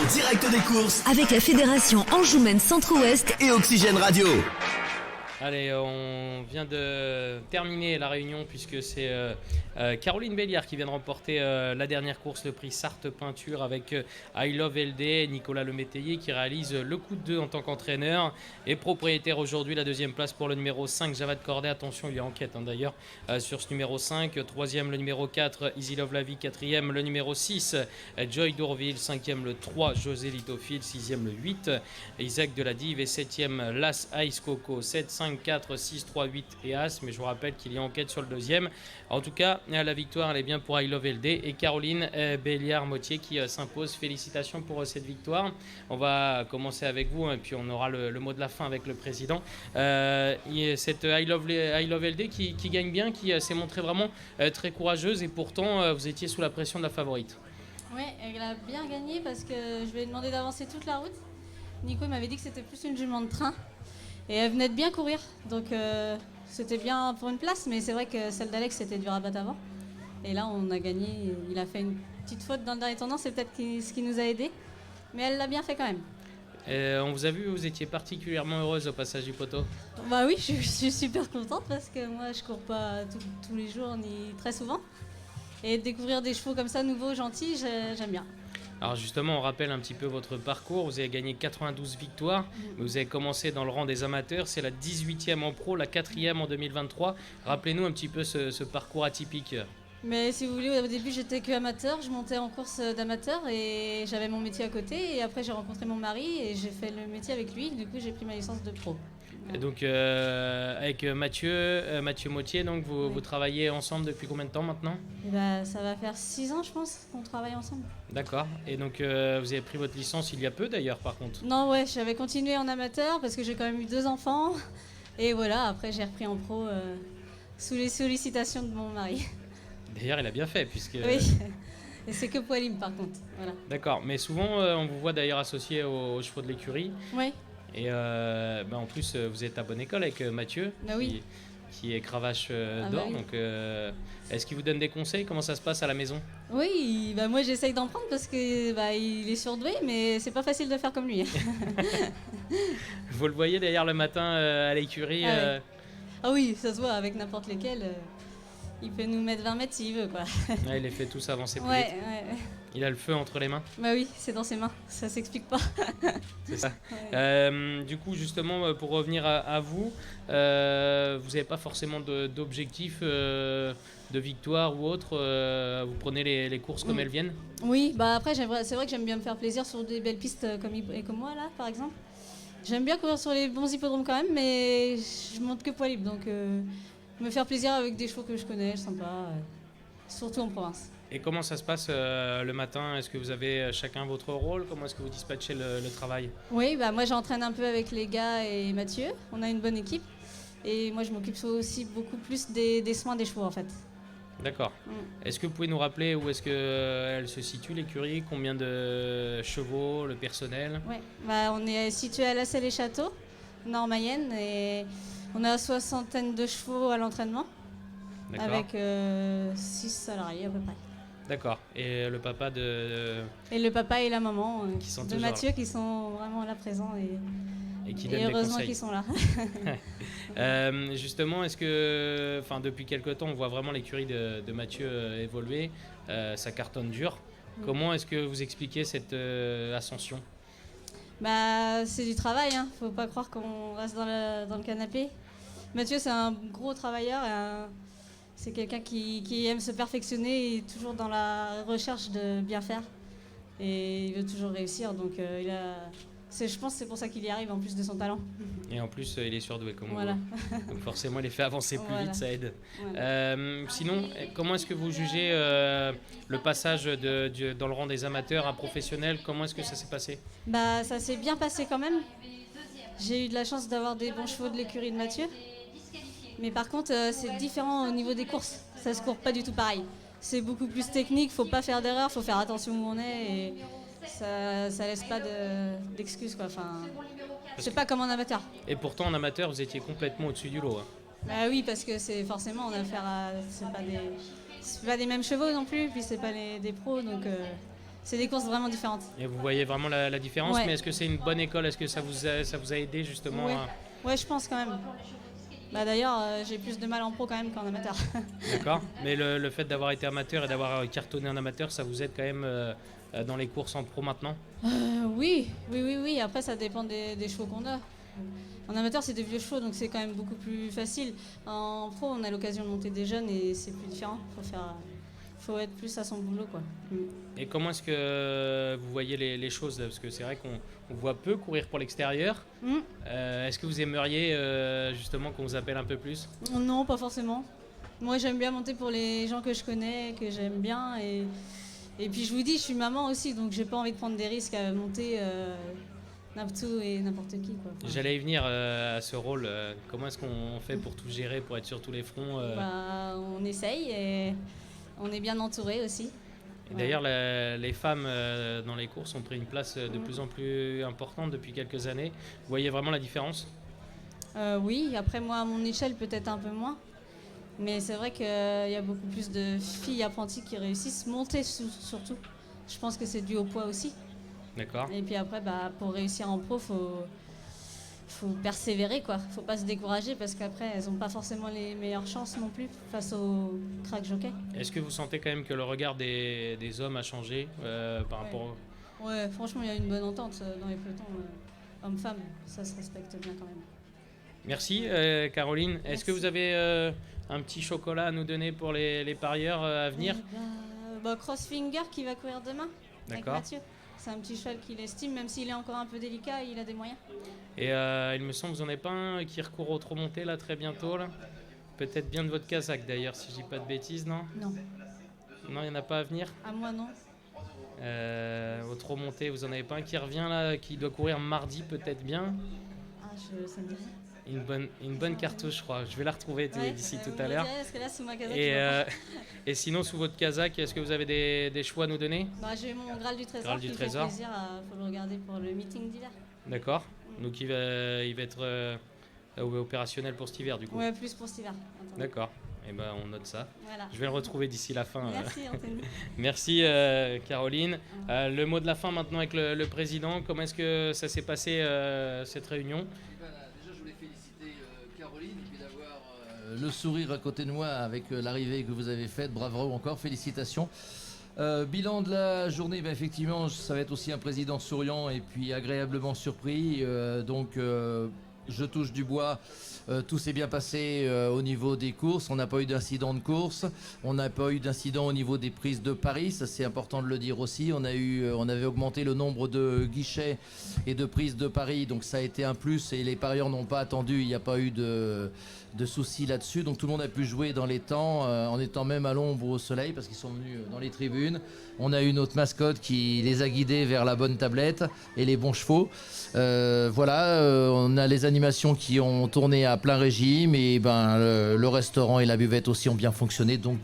direct des courses avec la fédération Anjoumen Centre-Ouest et Oxygène Radio. Allez, on vient de terminer la réunion puisque c'est Caroline Béliard qui vient de remporter la dernière course, le prix Sarthe Peinture avec I Love LD, Nicolas Lemétayer qui réalise le coup de 2 en tant qu'entraîneur et propriétaire aujourd'hui la deuxième place pour le numéro 5, Javad Corday. Attention, il y a enquête d'ailleurs sur ce numéro 5. Troisième, le numéro 4, Easy Love La Vie. Quatrième, le numéro 6, Joy Dourville. Cinquième, le 3, José Litophile. Sixième, le 8, Isaac Deladive. Et septième, Las Ice Coco. 7, 5, 4, 6, 3, 8 et As, mais je vous rappelle qu'il y a enquête sur le deuxième. En tout cas, la victoire elle est bien pour I Love LD et Caroline Béliard-Motier qui s'impose. Félicitations pour cette victoire. On va commencer avec vous et puis on aura le mot de la fin avec le président. Cette I Love LD qui gagne bien, qui s'est montrée vraiment très courageuse et pourtant vous étiez sous la pression de la favorite. Oui, elle a bien gagné parce que je lui ai demandé d'avancer toute la route. Nico m'avait dit que c'était plus une jument de train. Et elle venait de bien courir, donc c'était bien pour une place, mais c'est vrai que celle d'Alex c'était du rabat avant. Et là on a gagné, il a fait une petite faute dans le dernier tournant, c'est peut-être ce qui nous a aidé, mais elle l'a bien fait quand même. On vous a vu, vous étiez particulièrement heureuse au passage du poteau. Bah oui, je suis super contente parce que moi je cours pas tous les jours ni très souvent. Et découvrir des chevaux comme ça, nouveaux, gentils, j'aime bien. Alors justement, on rappelle un petit peu votre parcours. Vous avez gagné 92 victoires. Vous avez commencé dans le rang des amateurs. C'est la 18e en pro, la 4e en 2023. Rappelez-nous un petit peu ce parcours atypique. Mais si vous voulez, au début j'étais que amateur. Je montais en course d'amateur et j'avais mon métier à côté. Et après j'ai rencontré mon mari et j'ai fait le métier avec lui. Du coup j'ai pris ma licence de pro. Et donc avec Mathieu Motier, donc vous travaillez ensemble depuis combien de temps maintenant ? Et bah, ça va faire 6 ans je pense qu'on travaille ensemble. D'accord. Et donc vous avez pris votre licence il y a peu d'ailleurs par contre ? Non ouais, j'avais continué en amateur parce que j'ai quand même eu 2 enfants. Et voilà, après j'ai repris en pro sous les sollicitations de mon mari. D'ailleurs il a bien fait puisque... Oui, et c'est que poids libre par contre. Voilà. D'accord, mais souvent on vous voit d'ailleurs associé aux chevaux de l'écurie. Oui. Et en plus, vous êtes à bonne école avec Mathieu, bah oui. qui est cravache d'or. Bah oui. Donc, est-ce qu'il vous donne des conseils ? Comment ça se passe à la maison ? Oui, bah moi j'essaye d'en prendre parce que il est surdoué, mais c'est pas facile de faire comme lui. Vous le voyez d'ailleurs le matin à l'écurie. Ah oui, ça se voit avec n'importe lesquels. Il peut nous mettre 20 mètres s'il veut, quoi. Il les fait tous avancer plus vite. Ouais. Il a le feu entre les mains. Bah oui, c'est dans ses mains, ça s'explique pas. C'est ça. Ouais. Du coup, justement, pour revenir à vous, vous n'avez pas forcément d'objectif de victoire ou autre. Vous prenez les courses comme elles viennent. Oui, bah après, c'est vrai que j'aime bien me faire plaisir sur des belles pistes comme moi, là, par exemple. J'aime bien courir sur les bons hippodromes quand même, mais je monte que poids libre, donc me faire plaisir avec des chevaux que je connais, sympa, surtout en province. Et comment ça se passe le matin ? Est-ce que vous avez chacun votre rôle ? Comment est-ce que vous dispatchez le travail ? Oui, bah moi j'entraîne un peu avec les gars et Mathieu. On a une bonne équipe. Et moi je m'occupe aussi beaucoup plus des soins des chevaux en fait. D'accord. Est-ce que vous pouvez nous rappeler où est-ce qu'elle se situe l'écurie ? Combien de chevaux, le personnel ? Oui, bah, on est situé à La Selle-et-Château, Nord-Mayenne. Et on a 60 de chevaux à l'entraînement. D'accord. Avec 6 salariés à peu près. D'accord. Et le papa Et le papa et la maman de Mathieu qui sont vraiment là présents et qui donnent des conseils. Heureusement qu'ils sont là. Justement, est-ce que, depuis quelque temps, on voit vraiment l'écurie de Mathieu évoluer. Ça cartonne dur. Comment est-ce que vous expliquez cette ascension ? Bah, c'est du travail. Faut pas croire qu'on reste dans le canapé. Mathieu, c'est un gros travailleur. C'est quelqu'un qui aime se perfectionner et toujours dans la recherche de bien faire. Et il veut toujours réussir, donc je pense que c'est pour ça qu'il y arrive, en plus de son talent. Et en plus, il est surdoué, comme voilà. vous. Donc forcément, il les fait avancer plus vite, ça aide. Voilà. Sinon, comment est-ce que vous jugez le passage dans le rang des amateurs à professionnels ? Comment est-ce que ça s'est passé ? Bah, ça s'est bien passé quand même. J'ai eu de la chance d'avoir des bons chevaux de l'écurie de Mathieu. Mais par contre, c'est différent au niveau des courses. Ça se court pas du tout pareil. C'est beaucoup plus technique, faut pas faire d'erreur, faut faire attention où on est et ça laisse pas d'excuses, quoi. Enfin, c'est pas comme en amateur. Et pourtant, en amateur, vous étiez complètement au-dessus du lot. Bah oui, parce que c'est forcément, on a affaire à... C'est pas des mêmes chevaux non plus, puis c'est pas des pros, donc c'est des courses vraiment différentes. Et vous voyez vraiment la différence, Ouais. mais est-ce que c'est une bonne école? Est-ce que ça vous a aidé justement Ouais. Ouais, je pense quand même. Bah d'ailleurs, j'ai plus de mal en pro quand même qu'en amateur. D'accord. Mais le fait d'avoir été amateur et d'avoir cartonné en amateur, ça vous aide quand même dans les courses en pro maintenant? Oui. Après, ça dépend des chevaux qu'on a. En amateur, c'est des vieux chevaux, donc c'est quand même beaucoup plus facile. En pro, on a l'occasion de monter des jeunes et c'est plus différent. Faut être plus à son boulot, quoi. Et comment est-ce que vous voyez les choses là? Parce que c'est vrai qu'on voit peu courir pour l'extérieur. Est-ce que vous aimeriez justement qu'on vous appelle un peu plus? Non, pas forcément. Moi, j'aime bien monter pour les gens que je connais, que j'aime bien. Et puis, je vous dis, je suis maman aussi, donc j'ai pas envie de prendre des risques à monter tout et n'importe qui, quoi. Enfin, J'allais y venir à ce rôle. Comment est-ce qu'on fait pour tout gérer, pour être sur tous les fronts on essaye et on est bien entouré aussi. Et d'ailleurs, les femmes dans les courses ont pris une place de plus en plus importante depuis quelques années. Vous voyez vraiment la différence? Oui, après moi, à mon échelle, peut-être un peu moins. Mais c'est vrai qu'il y a beaucoup plus de filles apprenties qui réussissent, monter surtout. Je pense que c'est dû au poids aussi. D'accord. Et puis après, pour réussir en pro, faut persévérer, quoi. Faut pas se décourager parce qu'après, elles n'ont pas forcément les meilleures chances non plus face aux crack jockeys. Est-ce que vous sentez quand même que le regard des hommes a changé par rapport Ouais, franchement, il y a une bonne entente dans les pelotons. Hommes-femmes, ça se respecte bien quand même. Merci Caroline. Est-ce Merci. que vous avez un petit chocolat à nous donner pour les parieurs à venir? Crossfinger qui va courir demain avec D'accord. Mathieu. C'est un petit cheval qu'il estime, même s'il est encore un peu délicat, il a des moyens. Et il me semble que vous en avez pas un qui recourt au trop monté là très bientôt là. Peut-être bien de votre casaque d'ailleurs si je dis pas de bêtises, non? Non, Non, il n'y en a pas à venir? à moi non. Au trop monté, vous en avez pas un qui revient là, qui doit courir mardi peut-être bien? Ça me dit rien. Une bonne cartouche, je crois. Je vais la retrouver d'ici tout vous à me l'heure. direz, parce que là, sous ma casaque, Et, je vois et sinon, sous votre casaque, est-ce que vous avez des choix à nous donner? pas. J'ai mon Graal du Trésor Graal qui du fait Trésor. plaisir. Faut le regarder pour le meeting d'hiver. D'accord. Donc il va être opérationnel pour cet hiver du coup. Ouais, plus pour cet hiver. Attends. D'accord. Et ben on note ça. Voilà. Je vais le retrouver d'ici la fin. Merci, Anthony. Merci Caroline. Le mot de la fin maintenant avec le président. Comment est-ce que ça s'est passé cette réunion? Déjà, je voulais féliciter Caroline et puis d'avoir le sourire à côté de moi avec l'arrivée que vous avez faite. Bravo encore, félicitations. Bilan de la journée, effectivement, ça va être aussi un président souriant et puis agréablement surpris. Je touche du bois. Tout s'est bien passé au niveau des courses. On n'a pas eu d'incident de course. On n'a pas eu d'incident au niveau des prises de paris. Ça, c'est important de le dire aussi. On avait augmenté le nombre de guichets et de prises de paris. Donc, ça a été un plus et les parieurs n'ont pas attendu. Il n'y a pas eu de soucis là-dessus. Donc, tout le monde a pu jouer dans les temps en étant même à l'ombre ou au soleil parce qu'ils sont venus dans les tribunes. On a eu notre mascotte qui les a guidés vers la bonne tablette et les bons chevaux. On a les animations qui ont tourné à plein régime et le restaurant et la buvette aussi ont bien fonctionné. Donc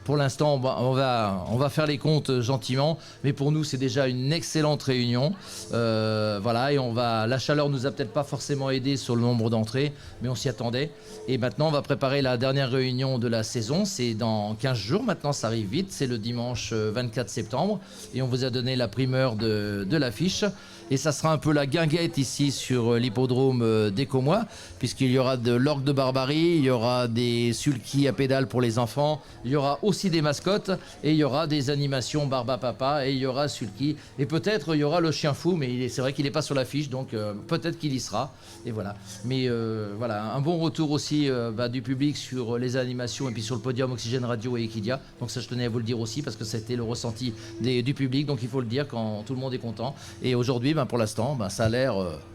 pour l'instant, on va faire les comptes gentiment, mais pour nous c'est déjà une excellente réunion. La chaleur nous a peut-être pas forcément aidé sur le nombre d'entrées, mais on s'y attendait. Et maintenant, on va préparer la dernière réunion de la saison. C'est dans 15 jours. Maintenant, ça arrive vite. C'est le dimanche 24 septembre. Et on vous a donné la primeur de l'affiche. Et ça sera un peu la guinguette ici sur l'hippodrome d'Écomois, puisqu'il y aura de l'orgue de barbarie, il y aura des sulky à pédales pour les enfants, il y aura aussi des mascottes, et il y aura des animations Barba Papa, et il y aura sulky. Et peut-être il y aura le chien fou, mais c'est vrai qu'il n'est pas sur l'affiche, donc peut-être qu'il y sera. Et voilà. Mais un bon retour aussi du public sur les animations et puis sur le podium Oxygène Radio et Equidia. Donc ça, je tenais à vous le dire aussi, parce que c'était le ressenti du public, donc il faut le dire quand tout le monde est content. Et aujourd'hui, pour l'instant, ça a l'air...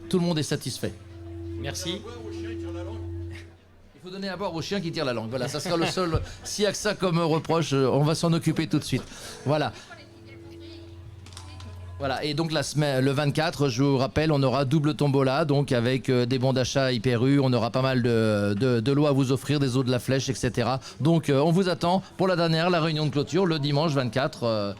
tout le monde est satisfait. Merci. Il faut donner à boire aux chiens qui tirent la langue. Voilà, ça sera le seul... S'il y a que ça comme reproche, on va s'en occuper tout de suite. Voilà. Voilà, et donc le 24, je vous rappelle, on aura double tombola, donc avec des bons d'achat Hyper U, on aura pas mal de lots à vous offrir, des eaux de la flèche, etc. Donc on vous attend pour la réunion de clôture, le dimanche 24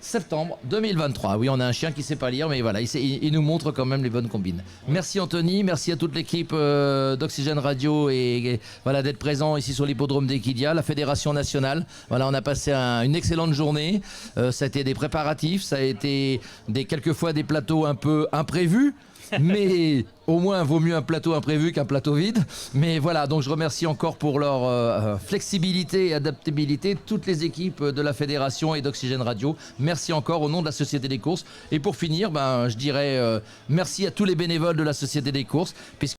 septembre 2023. Oui, on a un chien qui sait pas lire, mais voilà, il nous montre quand même les bonnes combines. Merci Anthony, merci à toute l'équipe d'Oxygène Radio et voilà d'être présent ici sur l'hippodrome d'Equidia, la fédération nationale. Voilà, on a passé une excellente journée. Ça a été des préparatifs, ça a été quelquefois des plateaux un peu imprévus. Mais au moins, vaut mieux un plateau imprévu qu'un plateau vide. Mais voilà, donc je remercie encore pour leur flexibilité et adaptabilité toutes les équipes de la Fédération et d'Oxygène Radio. Merci encore au nom de la Société des courses. Et pour finir, je dirais merci à tous les bénévoles de la Société des courses.